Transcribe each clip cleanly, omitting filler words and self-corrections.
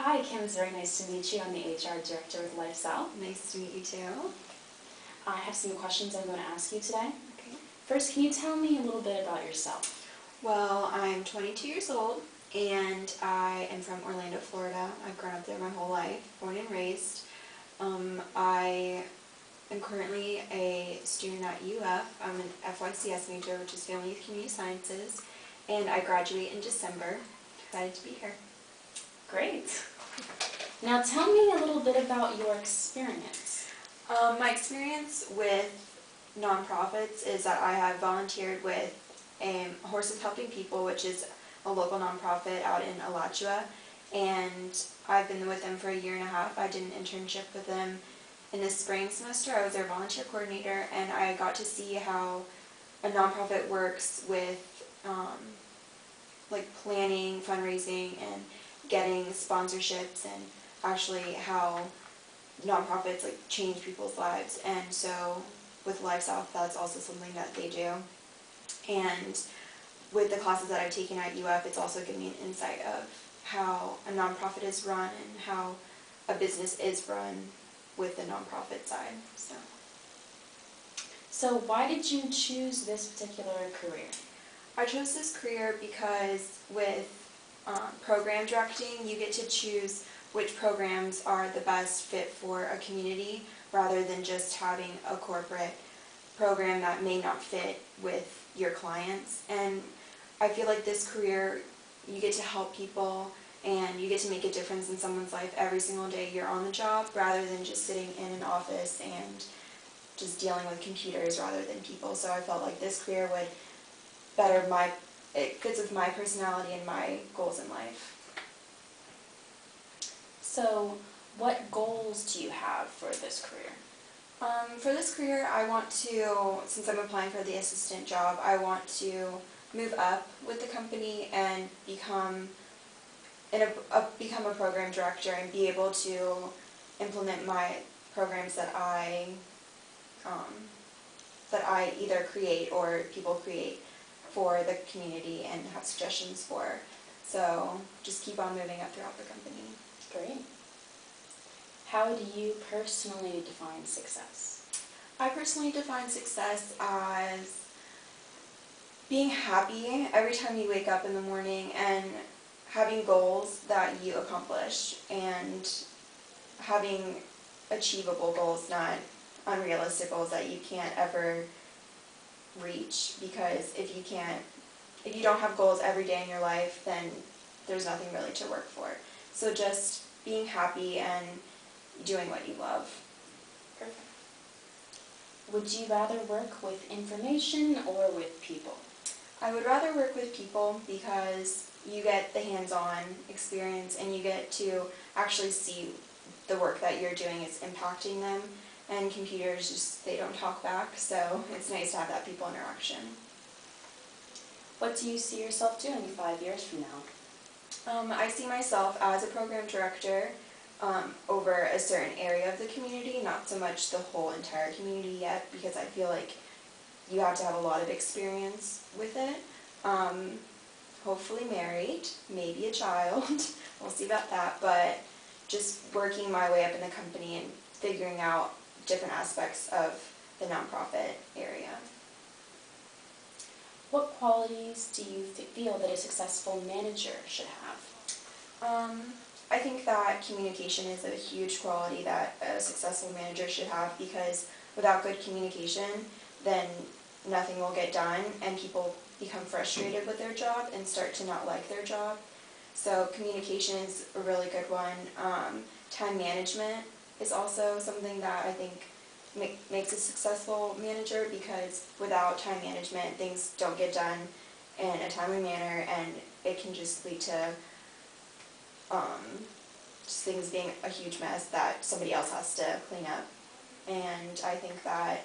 Hi, Kim. It's very nice to meet you. I'm the HR Director with LifeSouth. Nice to meet you too. I have some questions I'm going to ask you today. Okay. First, can you tell me a little bit about yourself? Well, I'm 22 years old and I am from Orlando, Florida. I've grown up there my whole life, born and raised. I am currently a student at UF. I'm an FYCS major, which is Family Youth Community Sciences, and I graduate in December. Excited to be here. Great. Now tell me a little bit about your experience. My experience with nonprofits is that I have volunteered with Horses Helping People, which is a local nonprofit out in Alachua, and I've been with them for a year and a half. I did an internship with them in the spring semester. I was their volunteer coordinator, and I got to see how a nonprofit works with like planning, fundraising, and getting sponsorships, and actually how nonprofits like change people's lives. And so with LifeSouth, that's also something that they do. And with the classes that I've taken at UF, it's also given me an insight of how a nonprofit is run and how a business is run with the nonprofit side. So why did you choose this particular career? I chose this career because with program directing, you get to choose which programs are the best fit for a community rather than just having a corporate program that may not fit with your clients. And I feel like this career, you get to help people and you get to make a difference in someone's life every single day you're on the job, rather than just sitting in an office and just dealing with computers rather than people. So I felt like this career would it fits with my personality and my goals in life. So what goals do you have for this career? For this career, I want to, since I'm applying for the assistant job, I want to move up with the company and become a program director and be able to implement my programs that I either create or people create for the community and have suggestions for. So just keep on moving up throughout the company. Great. How do you personally define success? I personally define success as being happy every time you wake up in the morning and having goals that you accomplish, and having achievable goals, not unrealistic goals that you can't ever reach, because if you don't have goals every day in your life, then there's nothing really to work for. So just being happy and doing what you love. Perfect. Would you rather work with information or with people? I would rather work with people because you get the hands-on experience and you get to actually see the work that you're doing is impacting them, and computers just, they don't talk back, so it's nice to have that people interaction. What do you see yourself doing 5 years from now? I see myself as a program director over a certain area of the community, not so much the whole entire community yet, because I feel like you have to have a lot of experience with it. Hopefully married, maybe a child, we'll see about that, but just working my way up in the company and figuring out different aspects of the nonprofit area. What qualities do you feel that a successful manager should have? I think that communication is a huge quality that a successful manager should have, because without good communication, then nothing will get done and people become frustrated with their job and start to not like their job. So communication is a really good one. Time management is also something that I think makes a successful manager, because without time management, things don't get done in a timely manner, and it can just lead to just things being a huge mess that somebody else has to clean up. And I think that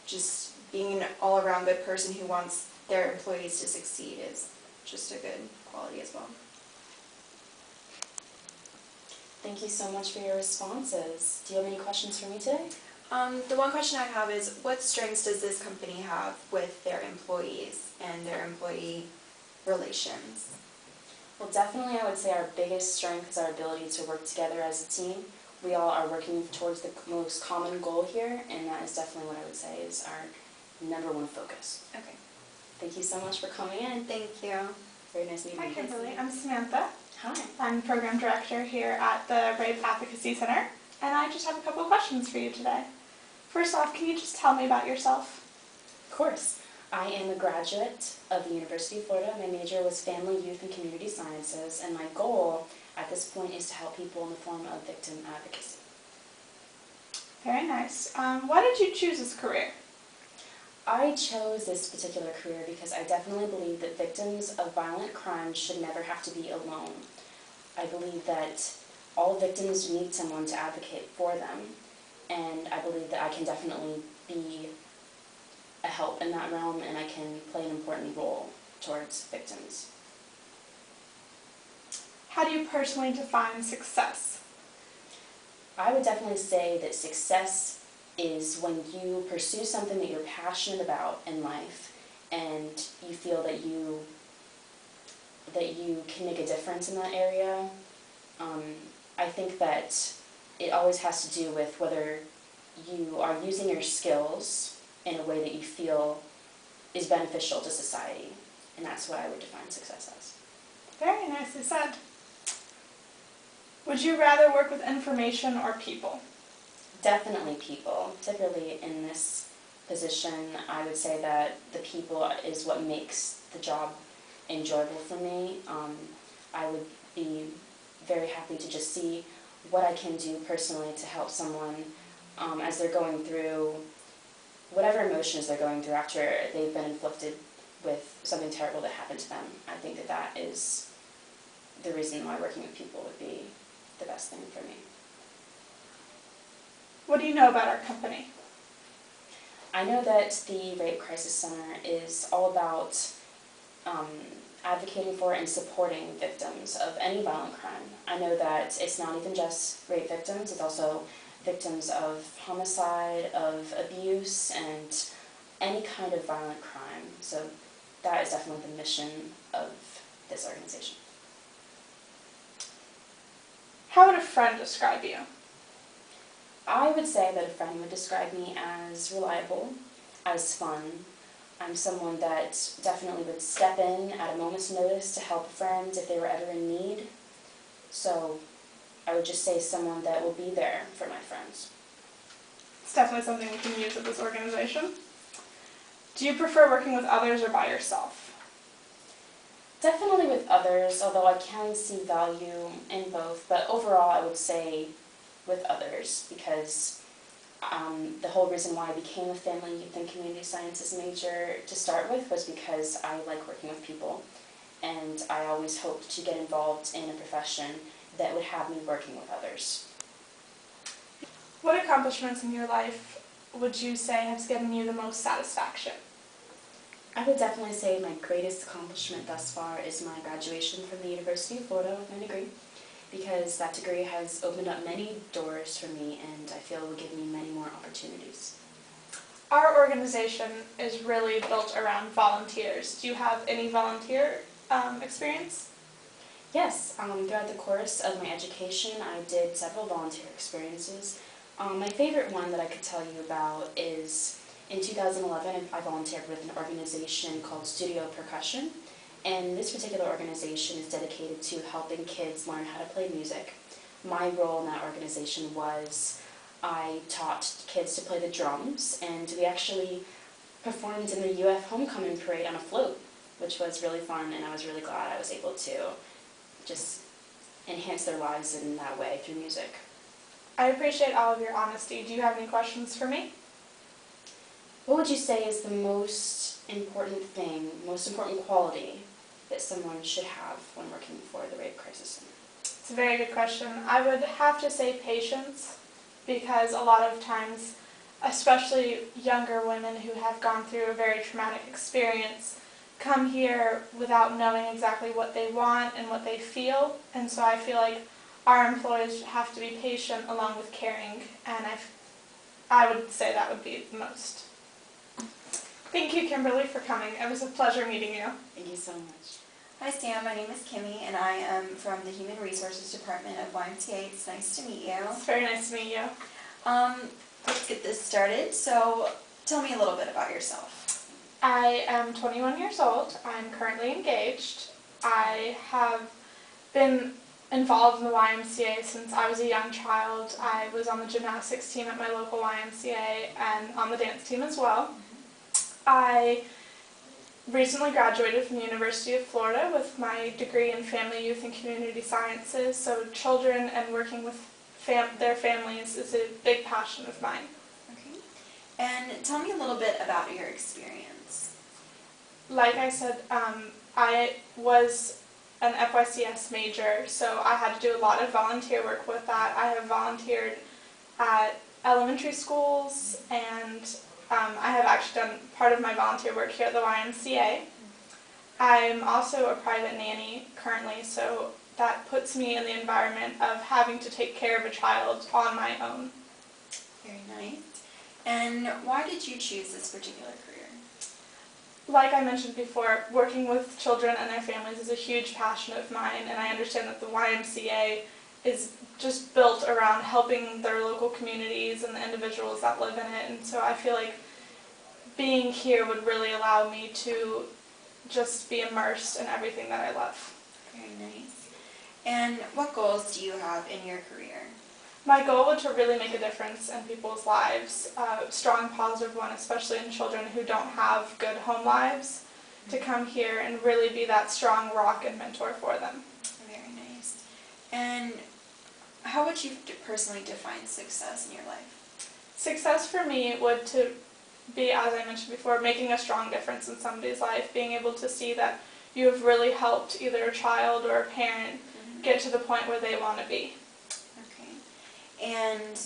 just being an all-around good person who wants their employees to succeed is just a good quality as well. Thank you so much for your responses. Do you have any questions for me today? The one question I have is, what strengths does this company have with their employees and their employee relations? Well, definitely I would say our biggest strength is our ability to work together as a team. We all are working towards the most common goal here, and that is definitely what I would say is our #1 focus. Okay. Thank you so much for coming in. Thank you. Very nice meeting you. Hi Kimberly, I'm Samantha. Hi. I'm Program Director here at the Rape Advocacy Center, and I just have a couple of questions for you today. First off, can you just tell me about yourself? Of course. I am a graduate of the University of Florida. My major was Family, Youth, and Community Sciences, and my goal at this point is to help people in the form of victim advocacy. Very nice. Why did you choose this career? I chose this particular career because I definitely believe that victims of violent crime should never have to be alone. I believe that all victims need someone to advocate for them, and I believe that I can definitely be a help in that realm, and I can play an important role towards victims. How do you personally define success? I would definitely say that success is when you pursue something that you're passionate about in life and you feel that you can make a difference in that area. I think that it always has to do with whether you are using your skills in a way that you feel is beneficial to society, and that's what I would define success as. Very nicely said. Would you rather work with information or people? Definitely people. Particularly in this position, I would say that the people is what makes the job enjoyable for me. I would be very happy to just see what I can do personally to help someone as they're going through whatever emotions they're going through after they've been inflicted with something terrible that happened to them. I think that that is the reason why working with people would be the best thing for me. What do you know about our company? I know that the Rape Crisis Center is all about advocating for and supporting victims of any violent crime. I know that it's not even just rape victims, it's also victims of homicide, of abuse, and any kind of violent crime. So that is definitely the mission of this organization. How would a friend describe you? I would say that a friend would describe me as reliable, as fun. I'm someone that definitely would step in at a moment's notice to help a friend if they were ever in need. So I would just say someone that will be there for my friends. It's definitely something we can use at this organization. Do you prefer working with others or by yourself? Definitely with others, although I can see value in both, but overall I would say with others, because the whole reason why I became a Family, Youth, and Community Sciences major to start with was because I like working with people, and I always hoped to get involved in a profession that would have me working with others. What accomplishments in your life would you say has given you the most satisfaction? I would definitely say my greatest accomplishment thus far is my graduation from the University of Florida with my degree, because that degree has opened up many doors for me and I feel will give me many more opportunities. Our organization is really built around volunteers. Do you have any volunteer experience? Yes, throughout the course of my education I did several volunteer experiences. My favorite one that I could tell you about is in 2011 I volunteered with an organization called Studio Percussion, and this particular organization is dedicated to helping kids learn how to play music. My role in that organization was I taught kids to play the drums, and we actually performed in the UF Homecoming Parade on a float, which was really fun, and I was really glad I was able to just enhance their lives in that way through music. I appreciate all of your honesty. Do you have any questions for me? What would you say is the most important thing, most important quality that someone should have when working for the Rape Crisis Center? It's a very good question. I would have to say patience, because a lot of times, especially younger women who have gone through a very traumatic experience, come here without knowing exactly what they want and what they feel, and so I feel like our employees have to be patient along with caring, and I would say that would be the most. Thank you, Kimberly, for coming. It was a pleasure meeting you. Thank you so much. Hi Sam, my name is Kimmy and I am from the Human Resources Department of YMCA. It's nice to meet you. It's very nice to meet you. Let's get this started. So tell me a little bit about yourself. I am 21 years old. I'm currently engaged. I have been involved in the YMCA since I was a young child. I was on the gymnastics team at my local YMCA and on the dance team as well. I recently graduated from the University of Florida with my degree in Family, Youth, and Community Sciences, so children and working with their families is a big passion of mine. Okay. And tell me a little bit about your experience. Like I said, I was an FYCS major, so I had to do a lot of volunteer work with that. I have volunteered at elementary schools, and I have actually done part of my volunteer work here at the YMCA. I'm also a private nanny currently, so that puts me in the environment of having to take care of a child on my own. Very nice. And why did you choose this particular career? Like I mentioned before, working with children and their families is a huge passion of mine, and I understand that the YMCA is just built around helping their local communities and the individuals that live in it, and so I feel like being here would really allow me to just be immersed in everything that I love. Very nice. And what goals do you have in your career? My goal would to really make a difference in people's lives, a strong positive one, especially in children who don't have good home lives, to come here and really be that strong rock and mentor for them. Very nice. And how would you personally define success in your life? Success for me would to be, as I mentioned before, making a strong difference in somebody's life, being able to see that you have really helped either a child or a parent get to the point where they want to be. Okay. And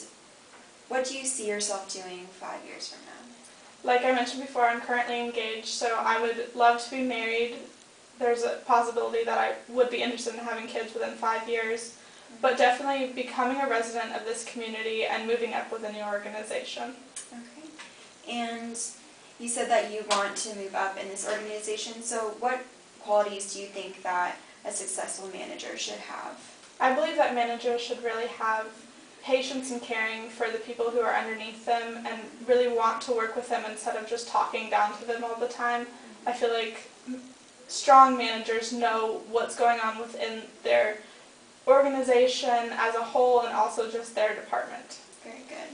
what do you see yourself doing 5 years from now? Like I mentioned before, I'm currently engaged, so I would love to be married. There's a possibility that I would be interested in having kids within 5 years, but definitely becoming a resident of this community and moving up within the organization. Okay. And you said that you want to move up in this organization, so what qualities do you think that a successful manager should have? I believe that managers should really have patience and caring for the people who are underneath them and really want to work with them instead of just talking down to them all the time. I feel like strong managers know what's going on within their organization as a whole and also just their department. Very good.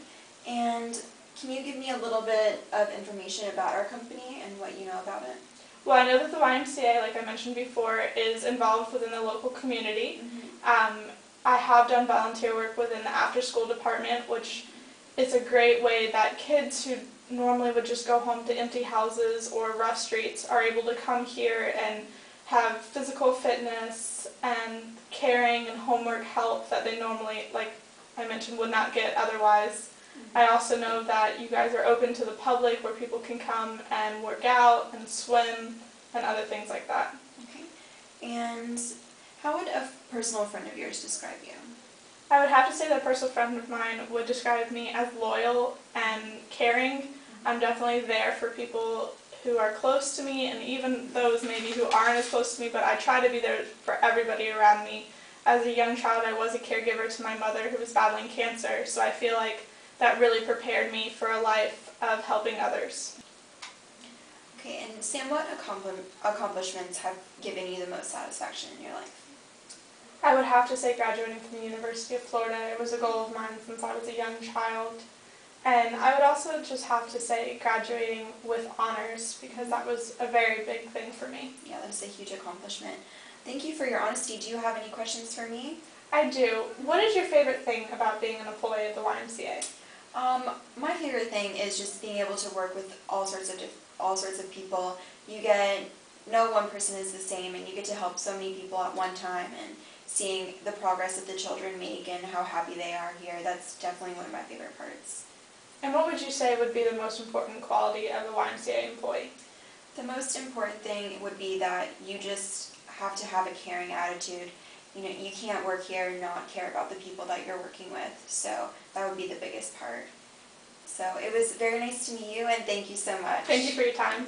And can you give me a little bit of information about our company and what you know about it? Well, I know that the YMCA, like I mentioned before, is involved within the local community. I have done volunteer work within the after-school department, which is a great way that kids who normally would just go home to empty houses or rough streets are able to come here and have physical fitness and caring and homework help that they normally, like I mentioned, would not get otherwise. I also know that you guys are open to the public where people can come and work out and swim and other things like that. Okay. And how would a personal friend of yours describe you? I would have to say that a personal friend of mine would describe me as loyal and caring. I'm definitely there for people who are close to me and even those maybe who aren't as close to me, but I try to be there for everybody around me. As a young child, I was a caregiver to my mother who was battling cancer, so I feel like that really prepared me for a life of helping others. Okay, and Sam, what accomplishments have given you the most satisfaction in your life? I would have to say graduating from the University of Florida. It was a goal of mine since I was a young child. And I would also just have to say graduating with honors, because that was a very big thing for me. Yeah, that's a huge accomplishment. Thank you for your honesty. Do you have any questions for me? I do. What is your favorite thing about being an employee of the YMCA? My favorite thing is just being able to work with all sorts of people. No one person is the same, and you get to help so many people at one time, and seeing the progress that the children make and how happy they are here, that's definitely one of my favorite parts. And what would you say would be the most important quality of a YMCA employee? The most important thing would be that you just have to have a caring attitude. You know, you can't work here and not care about the people that you're working with, so that would be the biggest part. So it was very nice to meet you, and thank you so much. Thank you for your time.